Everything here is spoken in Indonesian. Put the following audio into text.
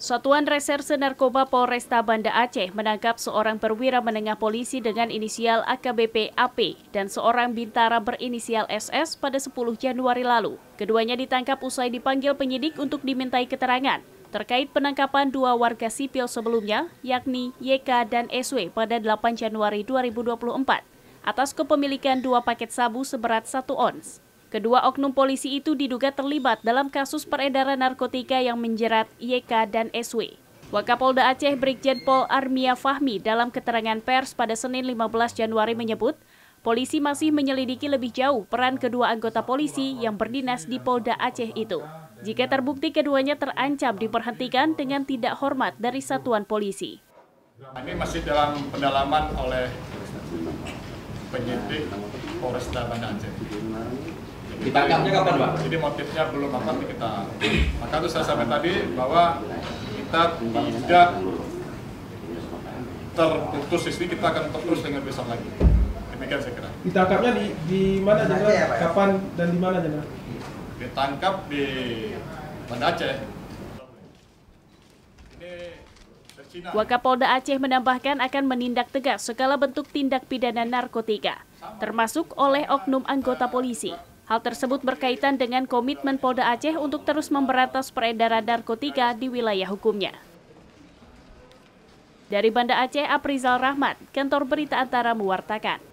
Satuan Reserse Narkoba Polresta Banda Aceh menangkap seorang perwira menengah polisi dengan inisial AKBP AP dan seorang bintara berinisial SS pada 10 Januari lalu. Keduanya ditangkap usai dipanggil penyidik untuk dimintai keterangan terkait penangkapan dua warga sipil sebelumnya, yakni YK dan SW pada 8 Januari 2024, atas kepemilikan 2 paket sabu seberat 1 ons. Kedua oknum polisi itu diduga terlibat dalam kasus peredaran narkotika yang menjerat YK dan SW. Wakapolda Aceh Brigjen Pol Armia Fahmi dalam keterangan pers pada Senin 15 Januari menyebut, polisi masih menyelidiki lebih jauh peran kedua anggota polisi yang berdinas di Polda Aceh itu. Jika terbukti keduanya terancam diberhentikan dengan tidak hormat dari satuan polisi. Ini masih dalam pendalaman oleh penyidik Polresta Banda Aceh. Ditangkapnya kapan, Pak? Jadi motifnya belum akan kita. Maka itu saya sampaikan tadi bahwa kita tidak terputus di sini, kita akan terus dengan besok lagi. Demikian saya kira. Ditangkapnya di mana, Jenderal? Kapan dan di mana, Jenderal? Ditangkap di Banda Aceh. Wakapolda Aceh menambahkan akan menindak tegas segala bentuk tindak pidana narkotika, termasuk oleh oknum anggota polisi. Hal tersebut berkaitan dengan komitmen Polda Aceh untuk terus memberantas peredaran narkotika di wilayah hukumnya. Dari Banda Aceh, Aprizal Rahmat, Kantor Berita Antara mewartakan.